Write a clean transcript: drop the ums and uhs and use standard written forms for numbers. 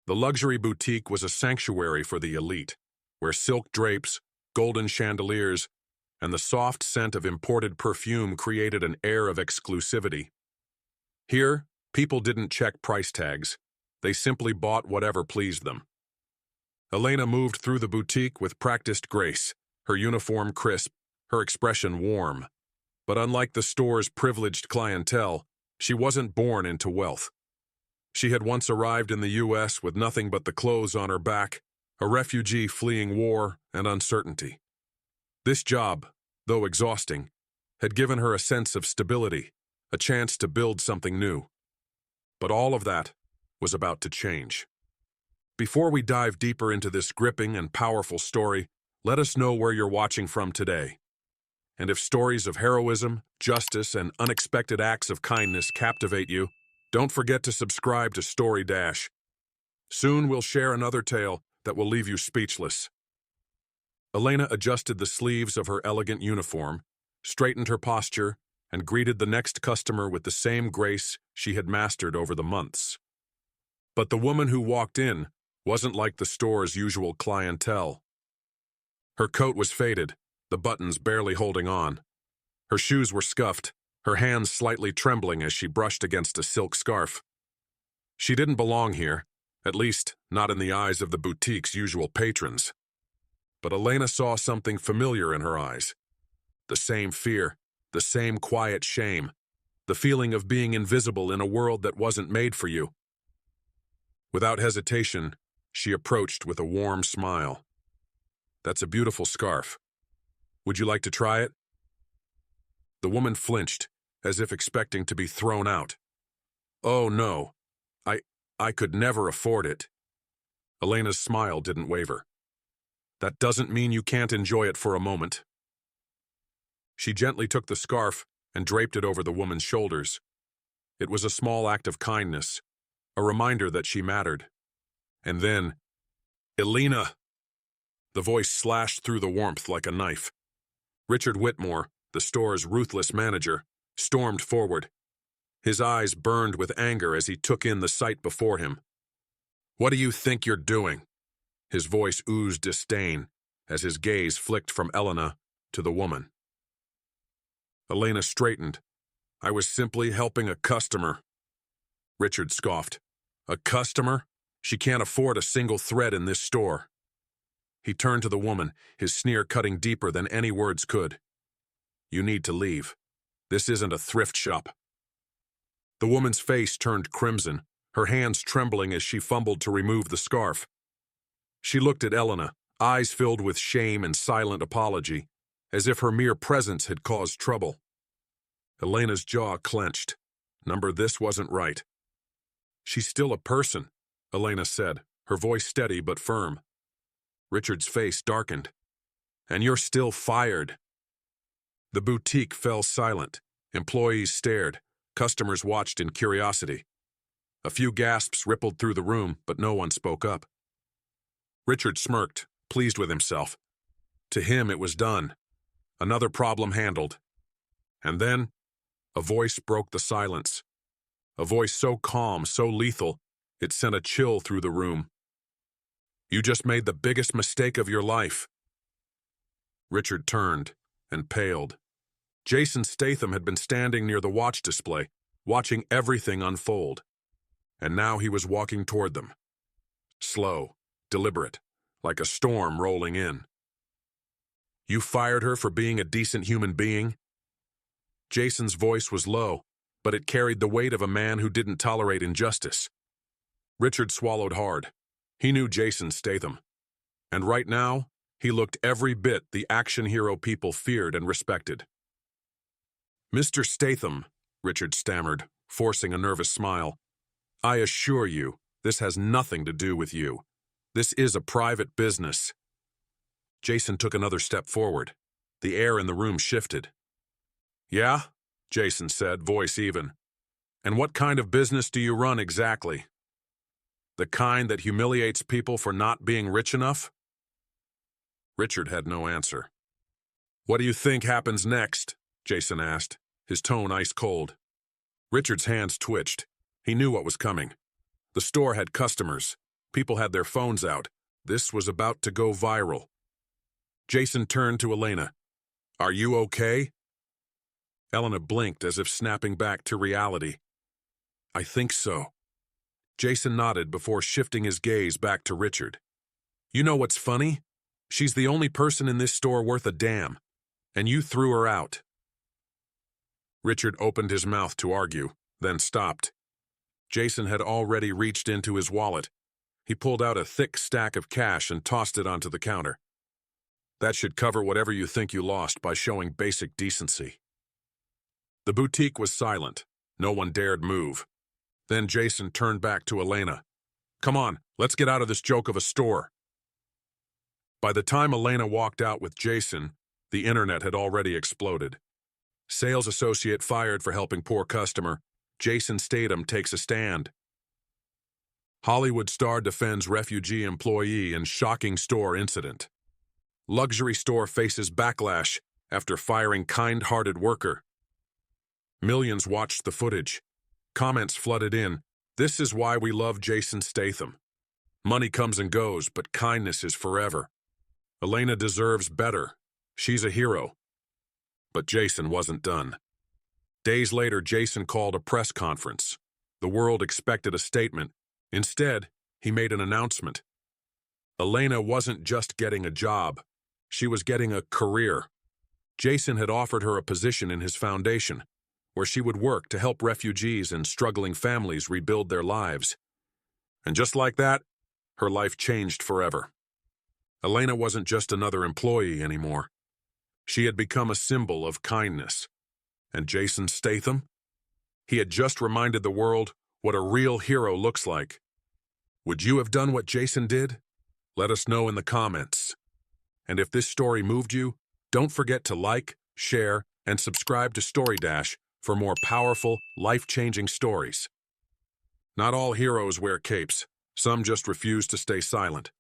The luxury boutique was a sanctuary for the elite, where silk drapes, golden chandeliers, and the soft scent of imported perfume created an air of exclusivity. Here, people didn't check price tags. They simply bought whatever pleased them. Elena moved through the boutique with practiced grace, her uniform crisp, her expression warm. But unlike the store's privileged clientele, she wasn't born into wealth. She had once arrived in the U.S. with nothing but the clothes on her back, a refugee fleeing war and uncertainty. This job, though exhausting, had given her a sense of stability, a chance to build something new. But all of that was about to change. Before we dive deeper into this gripping and powerful story, let us know where you're watching from today. And if stories of heroism, justice, and unexpected acts of kindness captivate you, don't forget to subscribe to Story Dash. Soon we'll share another tale that will leave you speechless. Elena adjusted the sleeves of her elegant uniform, straightened her posture, and greeted the next customer with the same grace she had mastered over the months. But the woman who walked in wasn't like the store's usual clientele. Her coat was faded, the buttons barely holding on. Her shoes were scuffed, her hands slightly trembling as she brushed against a silk scarf. She didn't belong here, at least not in the eyes of the boutique's usual patrons. But Elena saw something familiar in her eyes. The same fear, the same quiet shame, the feeling of being invisible in a world that wasn't made for you. Without hesitation, she approached with a warm smile. "That's a beautiful scarf. Would you like to try it?" The woman flinched, as if expecting to be thrown out. "Oh, no. I could never afford it." Elena's smile didn't waver. "That doesn't mean you can't enjoy it for a moment." She gently took the scarf and draped it over the woman's shoulders. It was a small act of kindness, a reminder that she mattered. And then, "Elena!" The voice slashed through the warmth like a knife. Richard Whitmore, the store's ruthless manager, stormed forward. His eyes burned with anger as he took in the sight before him. "What do you think you're doing?" His voice oozed disdain as his gaze flicked from Elena to the woman. Elena straightened. "I was simply helping a customer." Richard scoffed. "A customer? She can't afford a single thread in this store." He turned to the woman, his sneer cutting deeper than any words could. "You need to leave. This isn't a thrift shop." The woman's face turned crimson, her hands trembling as she fumbled to remove the scarf. She looked at Elena, eyes filled with shame and silent apology, as if her mere presence had caused trouble. Elena's jaw clenched. This wasn't right. "She's still a person," Elena said, her voice steady but firm. Richard's face darkened. "And you're still fired." The boutique fell silent. Employees stared. Customers watched in curiosity. A few gasps rippled through the room, but no one spoke up. Richard smirked, pleased with himself. To him, it was done. Another problem handled. And then, a voice broke the silence. A voice so calm, so lethal, it sent a chill through the room. "You just made the biggest mistake of your life." Richard turned and paled. Jason Statham had been standing near the watch display, watching everything unfold. And now he was walking toward them. Slow, deliberate, like a storm rolling in. "You fired her for being a decent human being?" Jason's voice was low, but it carried the weight of a man who didn't tolerate injustice. Richard swallowed hard. He knew Jason Statham. And right now, he looked every bit the action hero people feared and respected. "Mr. Statham," Richard stammered, forcing a nervous smile, "I assure you, this has nothing to do with you. This is a private business." Jason took another step forward. The air in the room shifted. "Yeah?" Jason said, voice even. "And what kind of business do you run exactly? The kind that humiliates people for not being rich enough?" Richard had no answer. "What do you think happens next?" Jason asked, his tone ice cold. Richard's hands twitched. He knew what was coming. The store had customers, People had their phones out. This was about to go viral. Jason turned to Elena. "Are you okay?" Elena blinked as if snapping back to reality. "I think so." Jason nodded before shifting his gaze back to Richard. "You know what's funny? She's the only person in this store worth a damn, and you threw her out." Richard opened his mouth to argue, then stopped. Jason had already reached into his wallet. He pulled out a thick stack of cash and tossed it onto the counter. "That should cover whatever you think you lost by showing basic decency." The boutique was silent. No one dared move. Then Jason turned back to Elena. "Come on, let's get out of this joke of a store." By the time Elena walked out with Jason, the internet had already exploded. Sales associate fired for helping poor customer. Jason Statham takes a stand. Hollywood star defends refugee employee in shocking store incident. Luxury store faces backlash after firing kind-hearted worker. Millions watched the footage. Comments flooded in. "This is why we love Jason Statham. Money comes and goes, but kindness is forever. Elena deserves better. She's a hero." But Jason wasn't done. Days later, Jason called a press conference. The world expected a statement. Instead, he made an announcement. Elena wasn't just getting a job. She was getting a career. Jason had offered her a position in his foundation, where she would work to help refugees and struggling families rebuild their lives. And just like that, her life changed forever. Elena wasn't just another employee anymore. She had become a symbol of kindness. And Jason Statham? He had just reminded the world what a real hero looks like. Would you have done what Jason did? Let us know in the comments. And if this story moved you, don't forget to like, share, and subscribe to Story Dash for more powerful, life-changing stories. Not all heroes wear capes. Some just refuse to stay silent.